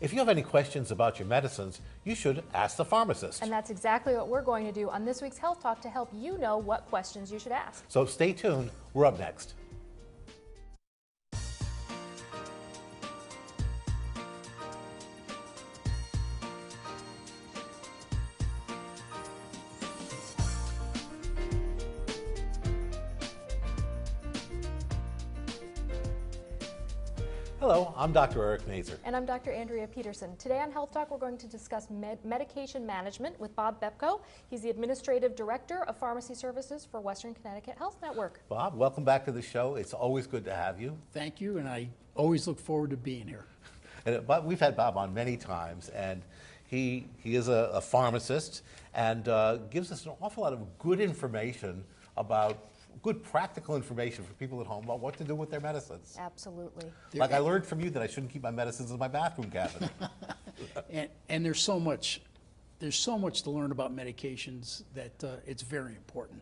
If you have any questions about your medicines, you should ask the pharmacist. And that's exactly what we're going to do on this week's Health Talk to help you know what questions you should ask. So stay tuned. We're up next. Hello, I'm Dr. Eric Mazer. And I'm Dr. Andrea Peterson. Today on Health Talk, we're going to discuss medication management with Bob Bepko. He's the Administrative Director of Pharmacy Services for Western Connecticut Health Network. Bob, welcome back to the show. It's always good to have you. Thank you, and I always look forward to being here. But we've had Bob on many times, and he is a pharmacist and gives us an awful lot of good information about good practical information for people at home about what to do with their medicines. Absolutely. Like I learned from you that I shouldn't keep my medicines in my bathroom cabinet. and there's so much to learn about medications that it's very important.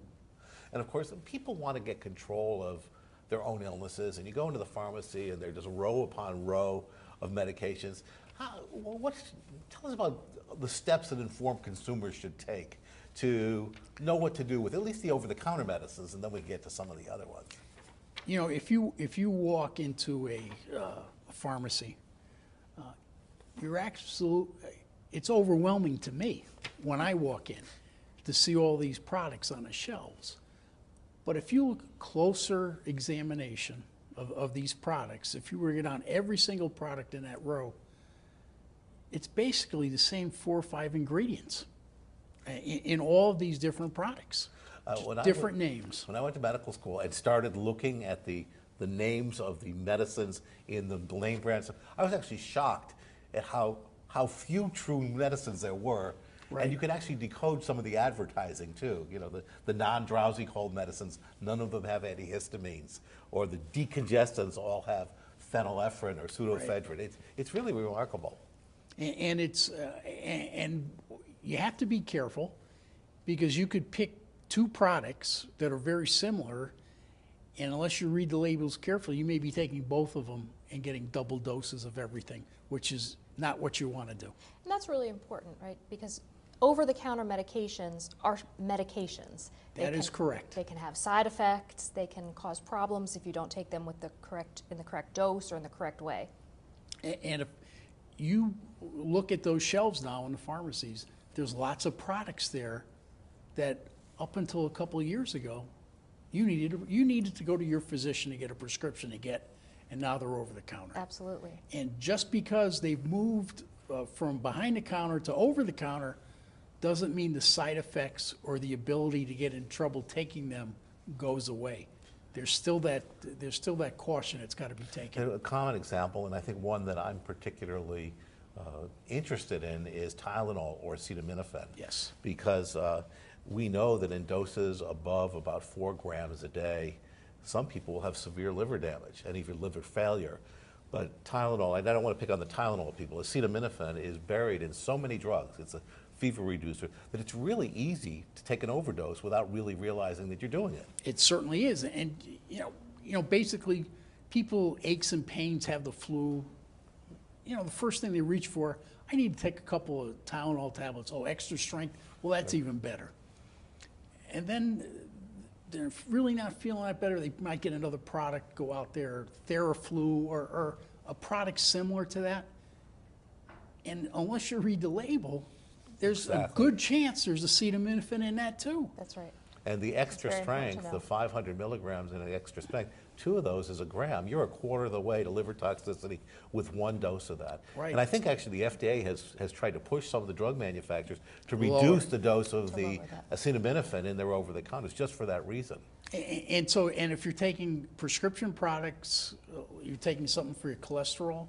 And of course, people want to get control of their own illnesses, and you go into the pharmacy and there's just row upon row of medications. Tell us about the steps that informed consumers should take to know what to do with at least the over-the-counter medicines, and then we get to some of the other ones. You know, if you walk into a pharmacy, it's overwhelming to me when I walk in to see all these products on the shelves. But if you look at closer examination of these products, if you were to get on every single product in that row, it's basically the same 4 or 5 ingredients in all of these different products, different names. When I went to medical school and started looking at the names of the medicines in the name brands, I was actually shocked at how few true medicines there were. Right. And you could actually decode some of the advertising too. You know, the non-drowsy cold medicines, none of them have antihistamines, or the decongestants all have phenylephrine or pseudoephedrine. Right. It's really remarkable. And you have to be careful, because you could pick 2 products that are very similar, and unless you read the labels carefully, you may be taking both of them and getting double doses of everything, which is not what you want to do. And that's really important, right? Because over-the-counter medications are medications. That is correct. They can have side effects. They can cause problems if you don't take them in the correct dose or in the correct way. And if you look at those shelves now in the pharmacies, there's lots of products there that up until a couple of years ago, you needed to go to your physician to get a prescription to get, and now they're over the counter. Absolutely. And just because they've moved from behind the counter to over the counter doesn't mean the side effects or the ability to get in trouble taking them goes away. There's still that caution that's got to be taken. A common example, and I think one that I'm particularly interested in, is Tylenol or acetaminophen. Yes. Because we know that in doses above about 4 grams a day, some people will have severe liver damage and even liver failure. But Tylenol, and I don't want to pick on the Tylenol people, acetaminophen is buried in so many drugs. It's a fever reducer that it's really easy to take an overdose without really realizing that you're doing it. It certainly is. And you know, basically, people aches and pains, have the flu. You know, the first thing they reach for, I need to take a couple of Tylenol tablets. Oh, extra strength. Well, that's even better. And then they're really not feeling that better. They might get another product, go out there, Theraflu or a product similar to that. And unless you read the label, there's a good chance there's acetaminophen in that too. That's right. And the extra strength, the 500 milligrams in an extra strength, 2 of those is a gram. You're a quarter of the way to liver toxicity with 1 dose of that. Right. And I think actually the FDA has tried to push some of the drug manufacturers to reduce the dose of the acetaminophen in their over-the-counters just for that reason. And if you're taking prescription products, you're taking something for your cholesterol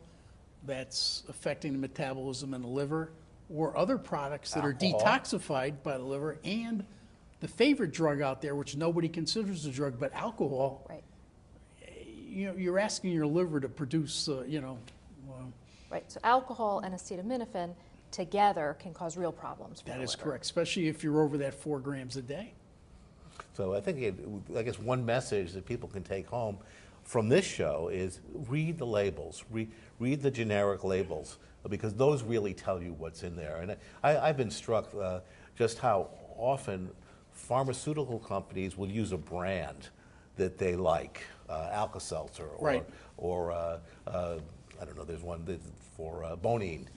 that's affecting the metabolism in the liver, or other products that are detoxified by the liver, and the favorite drug out there, which nobody considers a drug, but alcohol. Right. You know, you're asking your liver to produce, Right. So alcohol and acetaminophen together can cause real problems for the liver. That is correct, especially if you're over that 4 grams a day. So I think, I guess one message that people can take home, from this show is read the labels, read the generic labels, because those really tell you what's in there. And I've been struck just how often pharmaceutical companies will use a brand that they like, Alka-Seltzer, or I don't know, there's one for Bonine.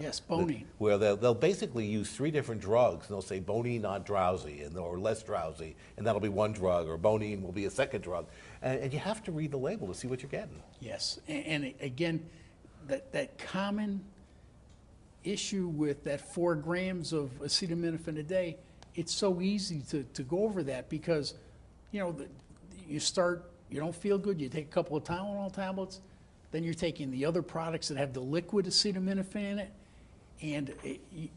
Yes, Bonine. Where they'll basically use 3 different drugs, and they'll say Bonine not drowsy, or less drowsy, and that'll be one drug, or Bonine will be a second drug. And you have to read the label to see what you're getting. Yes, and again, that common issue with that 4 grams of acetaminophen a day, it's so easy to go over that because, you know, you don't feel good, you take a couple of Tylenol tablets, then you're taking the other products that have the liquid acetaminophen in it, and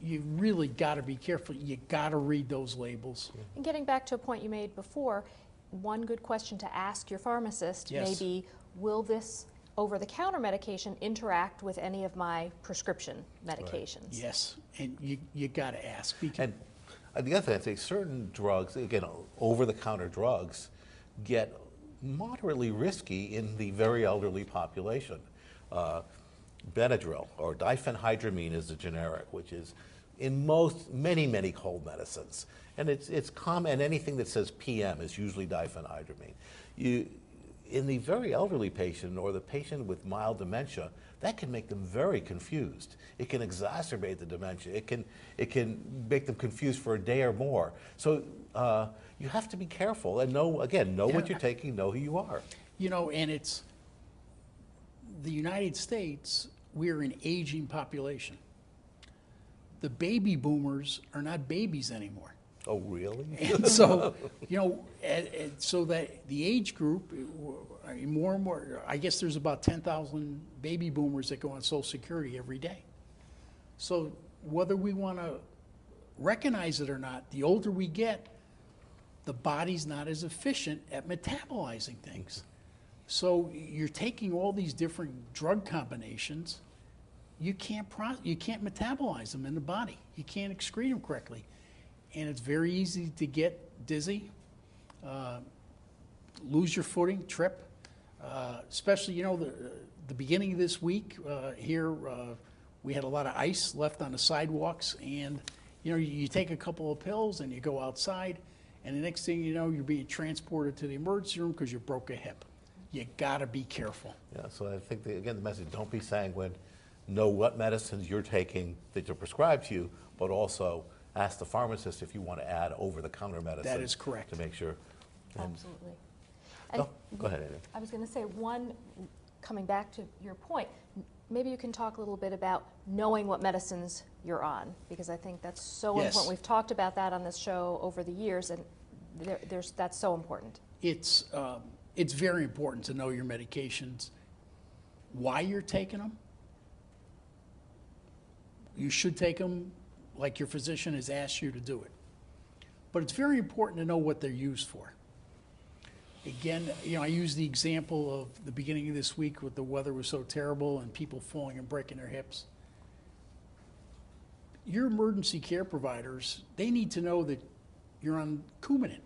you really got to be careful. You got to read those labels. And getting back to a point you made before, one good question to ask your pharmacist may be, will this over-the-counter medication interact with any of my prescription medications? Right. Yes, and you got to ask. And the other thing, I'd say certain drugs, again, over-the-counter drugs, get moderately risky in the very elderly population. Benadryl, or diphenhydramine is the generic, which is in many cold medicines. And it's common, and anything that says PM is usually diphenhydramine. In the very elderly patient or the patient with mild dementia, that can make them very confused. It can exacerbate the dementia. It can make them confused for a day or more. So you have to be careful and know what you're taking, know who you are. You know, and it's the United States, we're an aging population. The baby boomers are not babies anymore. Oh, really? And so, you know, so that the age group, more and more, I guess there's about 10,000 baby boomers that go on Social Security every day. So whether we want to recognize it or not, the older we get, the body's not as efficient at metabolizing things. So you're taking all these different drug combinations, you can't metabolize them in the body. You can't excrete them correctly. And it's very easy to get dizzy, lose your footing, trip. Especially, you know, the beginning of this week here, we had a lot of ice left on the sidewalks, and you know, you take a couple of pills and you go outside, and the next thing you know, you're being transported to the emergency room because you broke a hip. You gotta be careful. Yeah, so I think, again, the message, don't be sanguine. Know what medicines you're taking that are prescribed to you, but also ask the pharmacist if you want to add over-the-counter medicine. That is correct. To make sure. Absolutely. Go ahead, Amy. I was going to say, coming back to your point, maybe you can talk a little bit about knowing what medicines you're on, because I think that's so important. We've talked about that on this show over the years, and that's so important. It's very important to know your medications, why you're taking them. You should take them like your physician has asked you to do it. But it's very important to know what they're used for. Again, you know, I use the example of the beginning of this week with the weather was so terrible and people falling and breaking their hips. Your emergency care providers, they need to know that you're on Coumadin.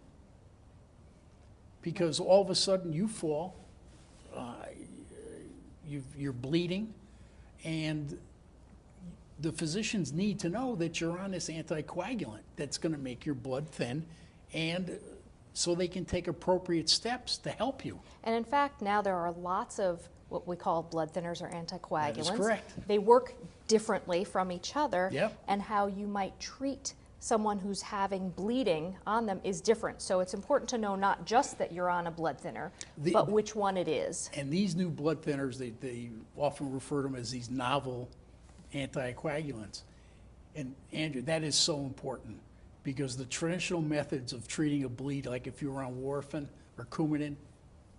Because all of a sudden you fall, you're bleeding, and the physicians need to know that you're on this anticoagulant that's going to make your blood thin, and so they can take appropriate steps to help you. And in fact, now there are lots of what we call blood thinners or anticoagulants. That is correct. They work differently from each other, Yep. and how you might treat someone who's having bleeding on them is different. So it's important to know not just that you're on a blood thinner, but which one it is. And these new blood thinners, they often refer to them as these novel anticoagulants. And Andrew, that is so important, because the traditional methods of treating a bleed, like if you were on warfarin or Coumadin,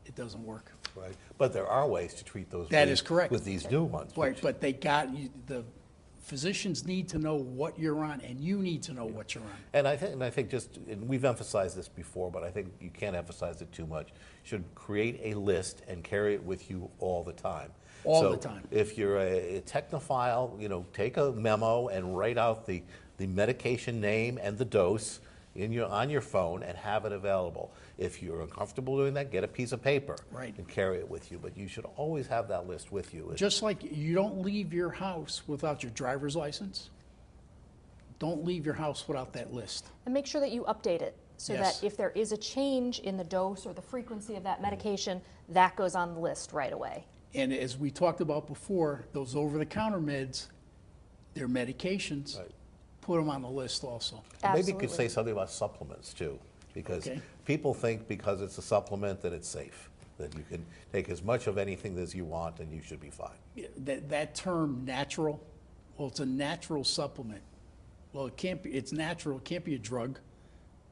it doesn't work. Right. But there are ways to treat those That is correct. with these new ones. Right, but the physicians need to know what you're on, and you need to know what you're on. And I think and we've emphasized this before, but I think you can't emphasize it too much. You should create a list and carry it with you all the time. All the time. If you're a technophile, you know, take a memo and write out the medication name and the dose. on your phone and have it available. If you're uncomfortable doing that, get a piece of paper and carry it with you. But you should always have that list with you. Just like you don't leave your house without your driver's license, don't leave your house without that list. And make sure that you update it so that if there is a change in the dose or the frequency of that medication, that goes on the list right away. And as we talked about before, those over-the-counter meds, they're medications, put them on the list also. Absolutely. Maybe you could say something about supplements too, because people think because it's a supplement that it's safe, that you can take as much of anything as you want and you should be fine. That term natural, well, it's a natural supplement. Well, it can't be, it's natural, it can't be a drug.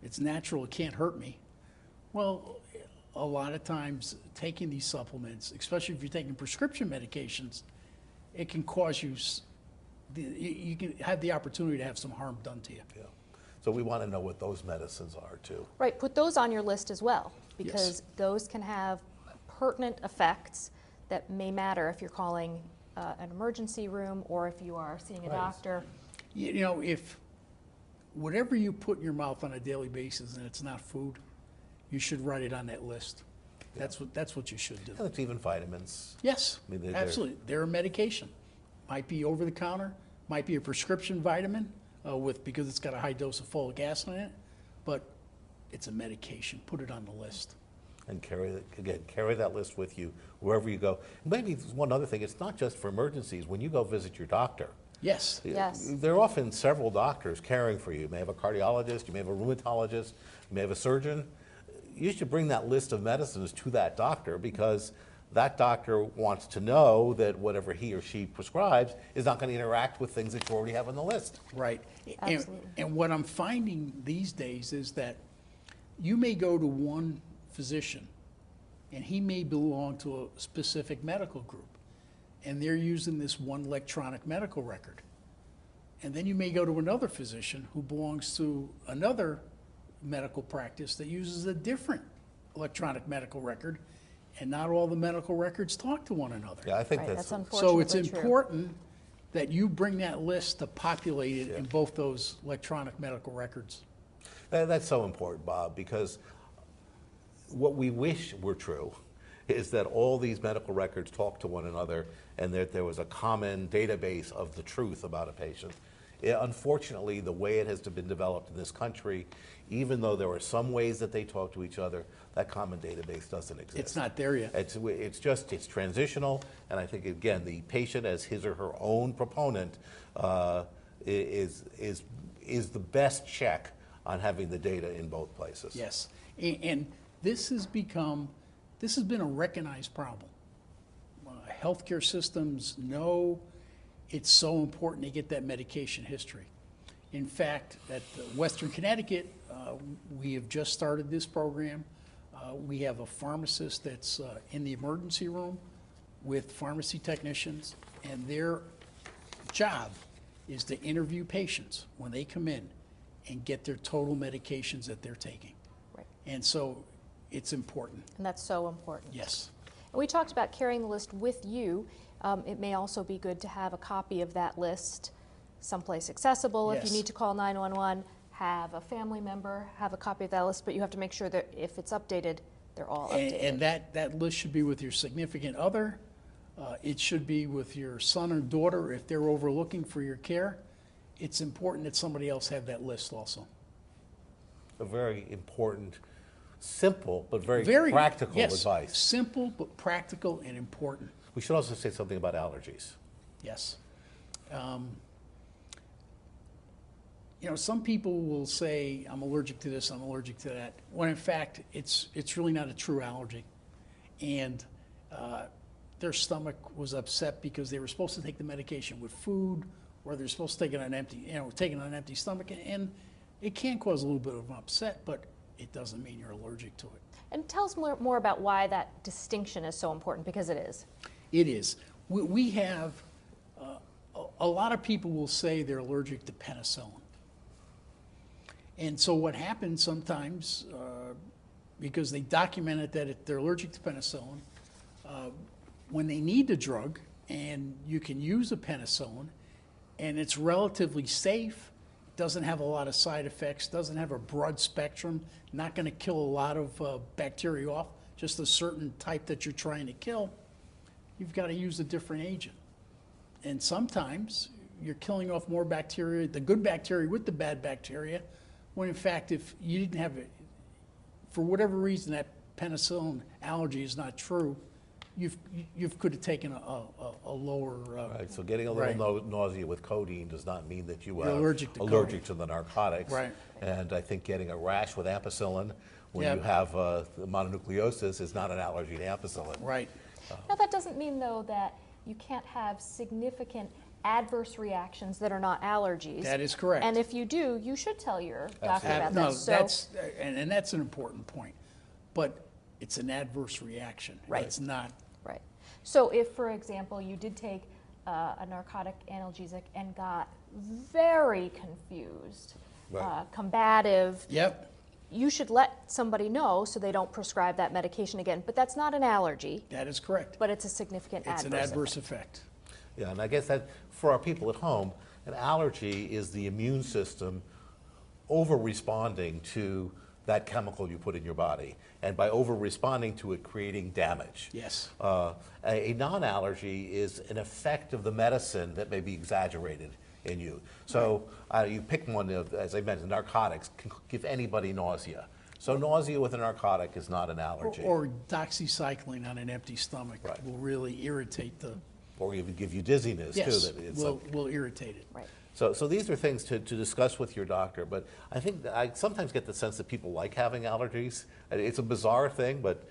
It's natural, it can't hurt me. Well, a lot of times taking these supplements, especially if you're taking prescription medications, it can cause you, you can have the opportunity to have some harm done to you. Yeah. So we want to know what those medicines are too. Right, put those on your list as well, because those can have pertinent effects that may matter if you're calling an emergency room or if you are seeing a doctor. You know, if whatever you put in your mouth on a daily basis and it's not food, you should write it on that list. That's what you should do. And it's even vitamins. Yes, I mean, absolutely. They're a medication. Might be over the counter, might be a prescription vitamin because it's got a high dose of folic acid in it, but it's a medication. Put it on the list. And carry that list with you wherever you go. Maybe one other thing, it's not just for emergencies. When you go visit your doctor, Yes. there are often several doctors caring for you. You may have a cardiologist, you may have a rheumatologist, you may have a surgeon. You should bring that list of medicines to that doctor because that doctor wants to know that whatever he or she prescribes is not going to interact with things that you already have on the list. Right. Absolutely. And what I'm finding these days is that you may go to one physician and he may belong to a specific medical group and they're using this one electronic medical record. And then you may go to another physician who belongs to another medical practice that uses a different electronic medical record, and not all the medical records talk to one another. Yeah, I think Right, that's that's unfortunately So it's true. important that you bring that list to populate it in both those electronic medical records. That's so important, Bob, because what we wish were true is that all these medical records talk to one another and that there was a common database of the truth about a patient. Unfortunately, the way it has been developed in this country, even though there are some ways that they talk to each other, that common database doesn't exist. It's not there yet. It's transitional, and I think, again, the patient as his or her own proponent is the best check on having the data in both places. Yes, and this has been a recognized problem. Healthcare systems know it's so important to get that medication history. In fact, at Western Connecticut, we have just started this program. We have a pharmacist that's in the emergency room with pharmacy technicians, and their job is to interview patients when they come in and get their total medications that they're taking. Right. And so it's important. And that's so important. Yes. And we talked about carrying the list with you. It may also be good to have a copy of that list someplace accessible. If you need to call 911, have a family member have a copy of that list, but you have to make sure that if it's updated, they're all updated. And that list should be with your significant other. It should be with your son or daughter if they're overlooking for your care. It's important that somebody else have that list also. A very important, simple, but very practical advice. Simple but practical and important. We should also say something about allergies. Yes. You know, some people will say, I'm allergic to this, I'm allergic to that, when in fact, it's really not a true allergy. And their stomach was upset because they were supposed to take the medication with food, or they're supposed to take it on an empty stomach, and it can cause a little bit of an upset, but it doesn't mean you're allergic to it. And tell us more about why that distinction is so important, because it is. It is. We have, a lot of people will say they're allergic to penicillin. And so what happens sometimes, because they documented that they're allergic to penicillin, when they need the drug and you can use a penicillin and it's relatively safe doesn't have a lot of side effects, doesn't have a broad spectrum, not going to kill a lot of bacteria off, just a certain type that you're trying to kill, you've got to use a different agent. And sometimes you're killing off more bacteria, the good bacteria with the bad bacteria, when in fact, if you didn't have it, for whatever reason, that penicillin allergy is not true, you could have taken a lower. Right, so getting a little nausea with codeine does not mean that you are allergic to the narcotics. Right. And I think getting a rash with ampicillin when Yeah. you have mononucleosis is not an allergy to ampicillin. Right. Now, that doesn't mean, though, that you can't have significant adverse reactions that are not allergies. That is correct. And if you do, you should tell your doctor Absolutely. about No, this. that's, and that's an important point. But it's an adverse reaction. Right. It's not. Right. So if, for example, you did take a narcotic analgesic and got very confused, Right. combative, Yep. you should let somebody know so they don't prescribe that medication again. But that's not an allergy, That is correct. but it's a significant It's adverse an adverse effect. effect. Yeah, and I guess that for our people at home, an allergy is the immune system over-responding to that chemical you put in your body, and by over-responding to it, creating damage. Yes. A non-allergy is an effect of the medicine that may be exaggerated in you. So you pick one of, as I mentioned, narcotics can give anybody nausea. So nausea with a narcotic is not an allergy. Or doxycycline on an empty stomach Right. will really irritate the. Or even give you dizziness Yes, too. That it's will irritate it. Right. So these are things to discuss with your doctor, but I think that I sometimes get the sense that people like having allergies. It's a bizarre thing, but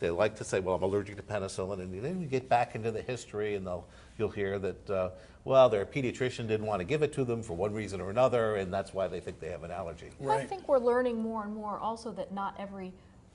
they like to say, well, I'm allergic to penicillin, and then we get back into the history, and you'll hear that, well, their pediatrician didn't want to give it to them for one reason or another, and that's why they think they have an allergy. I Right. think we're learning more and more also that not every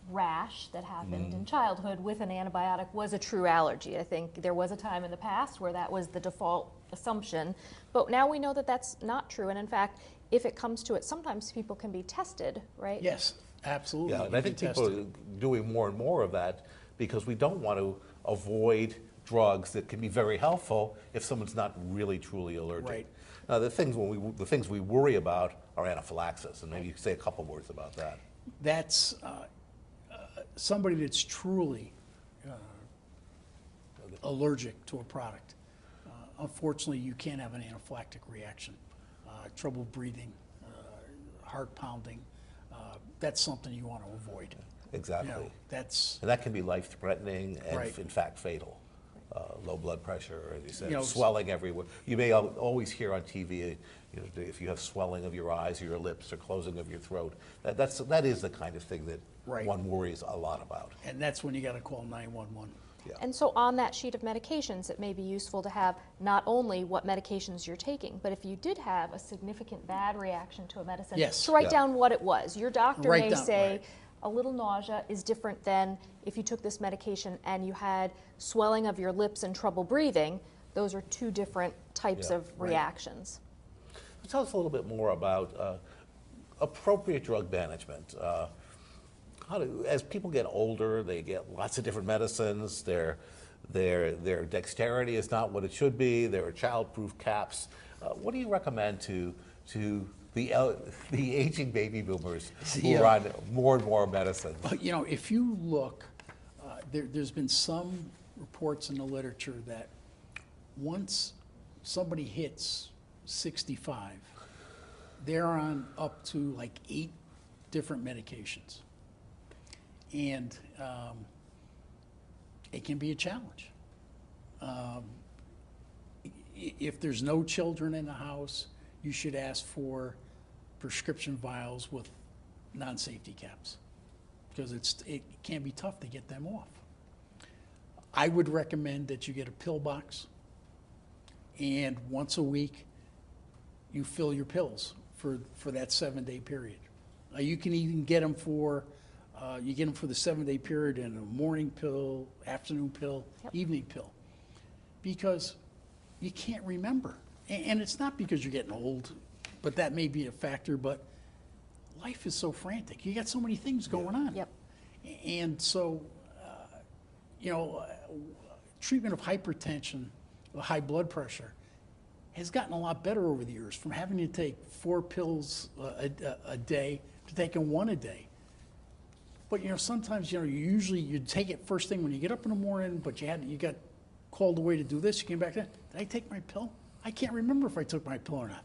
rash that happened in childhood with an antibiotic was a true allergy. I think there was a time in the past where that was the default assumption, but now we know that that's not true. And in fact, if it comes to it, sometimes people can be tested, right? Yes, absolutely. Yeah, and You I think can people test are it. doing more and more of that because we don't want to avoid drugs that can be very helpful if someone's not really truly allergic. Right. Now, the things we worry about are anaphylaxis, and maybe you could say a couple words about that. That's somebody that's truly allergic to a product. Unfortunately, you can't have an anaphylactic reaction. Trouble breathing, heart pounding, that's something you want to avoid. Exactly. You know, that's, And that can be life-threatening and, Right. in fact, fatal. Low blood pressure, as you said, You know, swelling everywhere. You may always hear on TV, if you have swelling of your eyes or your lips or closing of your throat. That is the kind of thing that Right. one worries a lot about. and that's when you got to call 911. Yeah. And so on that sheet of medications, it may be useful to have not only what medications you're taking, but if you did have a significant bad reaction to a medicine, Yes. to write Yeah. down what it was. Your doctor Write may down, say right. a little nausea is different than if you took this medication and you had swelling of your lips and trouble breathing. Those are two different types Yeah. of reactions. Tell us a little bit more about appropriate drug management. As people get older, they get lots of different medicines. Their dexterity is not what it should be. There are child-proof caps. What do you recommend to the aging baby boomers who are on more and more medicines? You know, if you look, there's been some reports in the literature that once somebody hits 65, they're on up to like 8 different medications. And it can be a challenge. If there's no children in the house, you should ask for prescription vials with non-safety caps, because it can be tough to get them off. I would recommend that you get a pill box, and once a week you fill your pills for that 7-day period. You can even get them for the 7-day period in a morning pill, afternoon pill, evening pill, because you can't remember. And it's not because you're getting old, but that may be a factor, but life is so frantic. You got so many things going on. Yep. And so, treatment of hypertension, high blood pressure, has gotten a lot better over the years, from having to take 4 pills a day to taking 1 a day. But sometimes you take it first thing when you get up in the morning, but you got called away to do this. You came back there. Did I take my pill? I can't remember if I took my pill or not.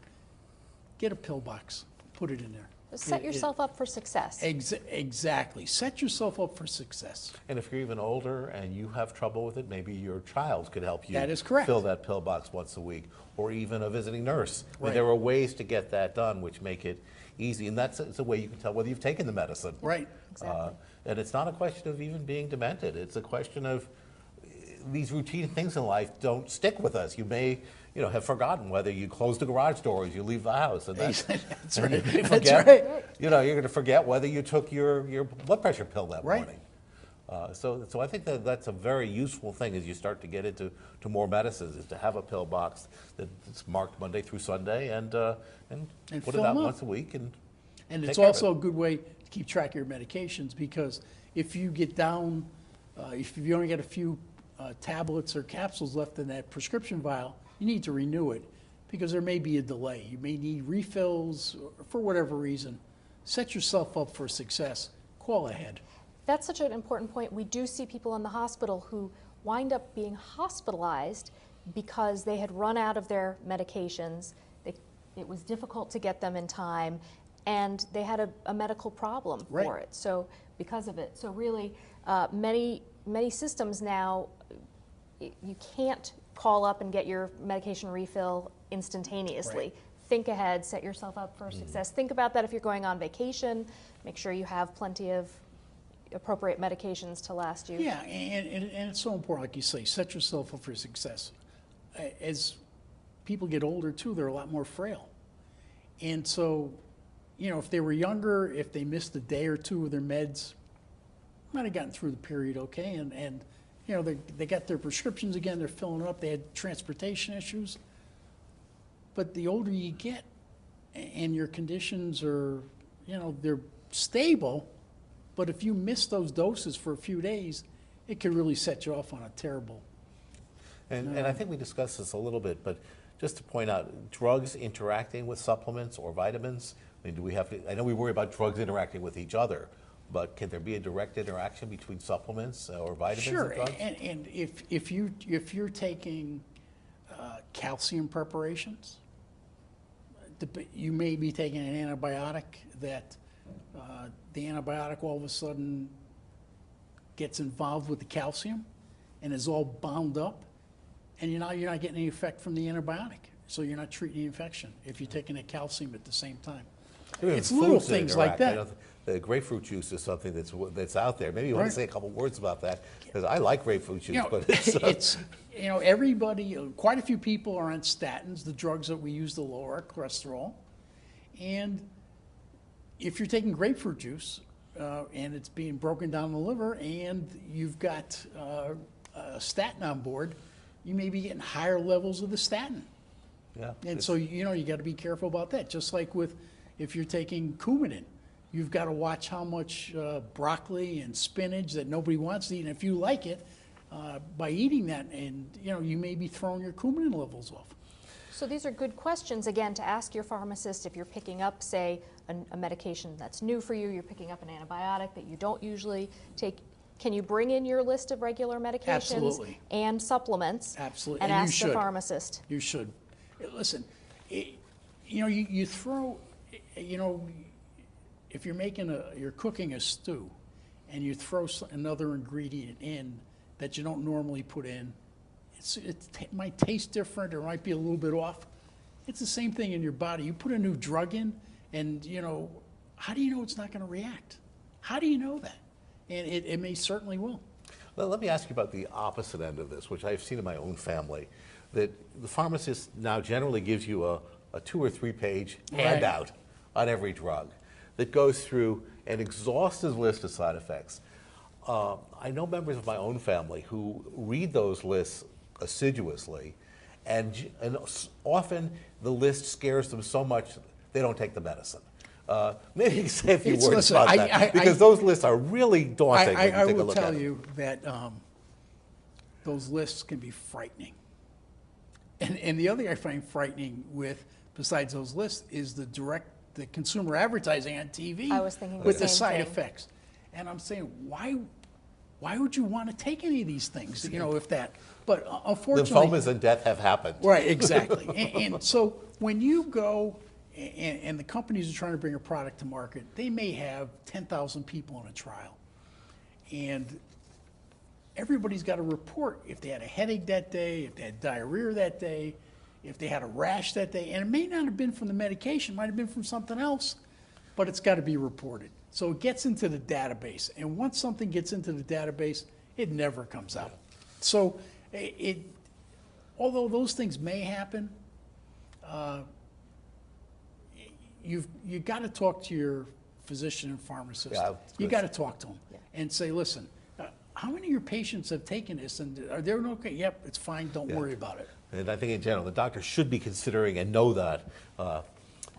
Get a pill box, put it in there. Set yourself up for success. Exactly. Set yourself up for success. And if you're even older and you have trouble with it, maybe your child could help you That is correct. fill that pill box once a week, or even a visiting nurse. I mean, Right. there are ways to get that done which make it easy, and it's a way you can tell whether you've taken the medicine. Right. Exactly. And it's not a question of even being demented. It's a question of these routine things in life don't stick with us. You may have forgotten whether you close the garage door as you leave the house. And That's right. and you That's forget, right. you're going to forget whether you took your blood pressure pill that Right. morning. So I think that's a very useful thing as you start to get into more medicines, is to have a pill box that's marked Monday through Sunday and put fill it out 'em up. once a week. And And take it's care of also it. a good way to keep track of your medications, because if you get down, if you only got a few tablets or capsules left in that prescription vial, you need to renew it, because there may be a delay. You may need refills for whatever reason. Set yourself up for success. Call ahead. That's such an important point. We do see people in the hospital who wind up being hospitalized because they had run out of their medications. It was difficult to get them in time, and they had a medical problem Right. for it. So because of it, so really, many systems now, you can't call up and get your medication refill instantaneously. Right. Think ahead, set yourself up for success. Think about that if you're going on vacation. Make sure you have plenty of appropriate medications to last you. Yeah, and it's so important, like you say, set yourself up for success. As people get older too, they're a lot more frail. And so, if they were younger, if they missed a day or two of their meds, might have gotten through the period okay, and they got their prescriptions again, they're filling up, they had transportation issues. But the older you get and your conditions are, they're stable, but if you miss those doses for a few days, it could really set you off on a terrible. And I think we discussed this a little bit, but just to point out, drugs interacting with supplements or vitamins, I mean, do we have to, I know we worry about drugs interacting with each other, but can there be a direct interaction between supplements or vitamins Sure, and drugs? and if you're taking calcium preparations, you may be taking an antibiotic that the antibiotic all of a sudden gets involved with the calcium and is all bound up, and you're not getting any effect from the antibiotic, so you're not treating the infection if you're taking a calcium at the same time. It's little things like that. I know the grapefruit juice is something that's out there. Maybe you want Right. to say a couple words about that, because I like grapefruit juice, but it's everybody, quite a few people are on statins, the drugs that we use to lower our cholesterol. And if you're taking grapefruit juice and it's being broken down in the liver and you've got a statin on board, you may be getting higher levels of the statin. yeah, And so, you got to be careful about that. Just like if you're taking Coumadin, you've got to watch how much broccoli and spinach that nobody wants to eat. And if you like it, by eating that, and you may be throwing your Coumadin levels off. So these are good questions, again, to ask your pharmacist if you're picking up, say, a medication that's new for you, you're picking up an antibiotic that you don't usually take. Can you bring in your list of regular medications Absolutely. and supplements? Absolutely. And And you ask the should. pharmacist? You should. Listen, you throw, if you're cooking a stew and you throw another ingredient in that you don't normally put in, it might taste different or might be a little bit off. It's the same thing in your body. You put a new drug in and, how do you know it's not going to react? How do you know that? And it may certainly will. Well, let me ask you about the opposite end of this, which I've seen in my own family, that the pharmacist now generally gives you a 2 or 3 page Right. handout on every drug that goes through an exhaustive list of side effects. I know members of my own family who read those lists assiduously, and often the list scares them so much they don't take the medicine. Maybe you can say a few words Listen, about that, because those lists are really daunting when you I take a will look tell at them. you that those lists can be frightening. And the other thing I find frightening with, besides those lists, is the consumer advertising on TV. I was thinking with the the same side thing. effects. And I'm saying, why would you want to take any of these things? If that. But unfortunately, Lymphomas and death have happened. right, exactly. and so when you go and the companies are trying to bring a product to market, they may have 10,000 people in a trial, and everybody's got to report if they had a headache that day, if they had diarrhea that day, if they had a rash that day. And it may not have been from the medication, it might have been from something else, but it's got to be reported. So it gets into the database. And once something gets into the database, it never comes out. So although those things may happen, you've got to talk to your physician and pharmacist. Yeah, you got to talk to them and say, listen, how many of your patients have taken this, and are they okay? Yep, it's fine. Don't worry about it. And I think in general, the doctor should be considering and know that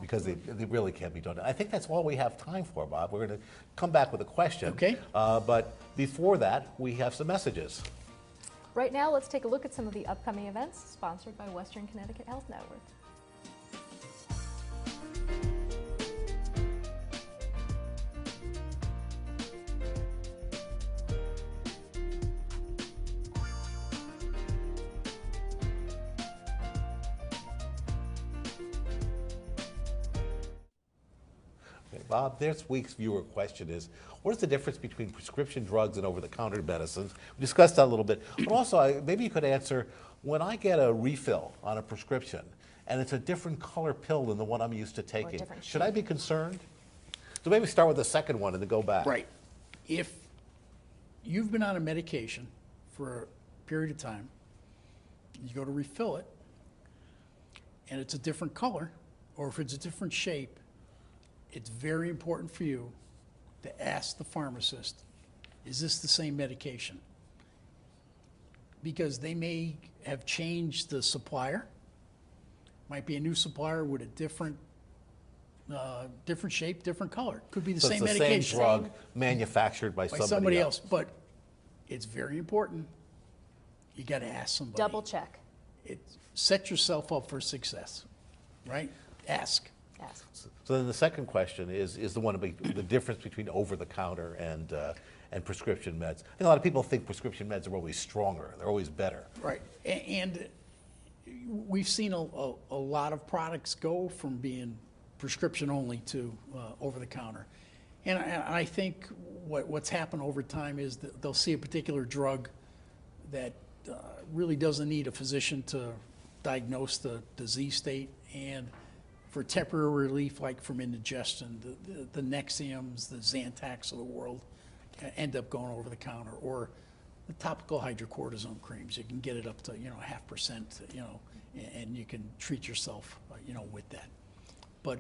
because they really can't be done. I think that's all we have time for, Bob. We're going to come back with a question. Okay. But before that, we have some messages. Right now, let's take a look at some of the upcoming events sponsored by Western Connecticut Health Network. Okay, Bob, this week's viewer question is, what is the difference between prescription drugs and over-the-counter medicines? We discussed that a little bit, but also maybe you could answer, when I get a refill on a prescription and it's a different color pill than the one I'm used to taking, different should I be concerned? So maybe start with the second one and then go back. Right. If you've been on a medication for a period of time, you go to refill it, and it's a different color, or if it's a different shape, it's very important for you to ask the pharmacist, is this the same medication? Because they may have changed the supplier. Might be a new supplier with a different shape, different color. Could be the So same it's the medication. same drug manufactured by somebody else. But it's very important. You got to ask somebody. Double check. Set yourself up for success, right? Ask. Ask. So then the second question is the one about the difference between over-the-counter and prescription meds. I think a lot of people think prescription meds are always stronger. They're always better. Right. And we've seen a lot of products go from being prescription only to over-the-counter. And I think what's happened over time is that they'll see a particular drug that really doesn't need a physician to diagnose the disease state, and for temporary relief, like from indigestion, the Nexiums, the Zantacs of the world end up going over the counter, or the topical hydrocortisone creams. You can get it up to 0.5%, and you can treat yourself, with that. But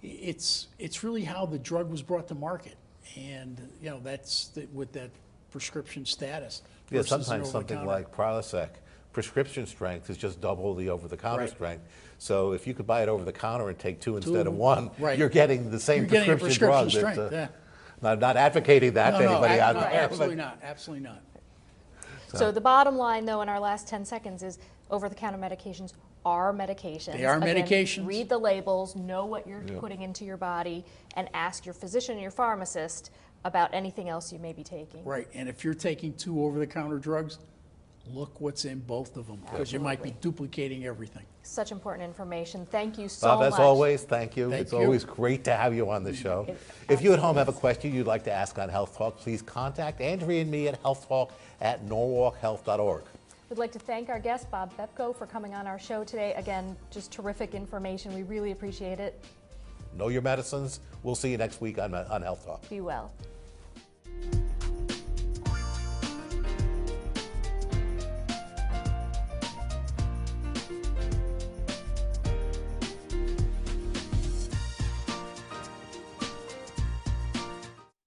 it's really how the drug was brought to market, and that's with that prescription status. Yeah, versus an sometimes something over-the-counter. like Prilosec, prescription strength is just double the over-the-counter Right. strength. So if you could buy it over the counter and take two instead of one, right. you're getting the same You're getting a prescription drug. prescription That's, strength, I'm not advocating that to anybody out there. Absolutely not. Absolutely not. So the bottom line, though, in our last 10 seconds is over-the-counter medications are medications. They are Again, medications. Read the labels, know what you're putting into your body, and ask your physician or your pharmacist about anything else you may be taking. Right, and if you're taking 2 over-the-counter drugs, look what's in both of them, because you might be duplicating everything. Such important information. Thank you so Bob, much. as always, thank you. Thank It's you. always great to have you on the show. If you at home have a question you'd like to ask on Health Talk, please contact Andrea and me at healthtalk@norwalkhealth.org. We'd like to thank our guest, Bob Bepko, for coming on our show today. Again, just terrific information. We really appreciate it. Know your medicines. We'll see you next week on Health Talk. Be well.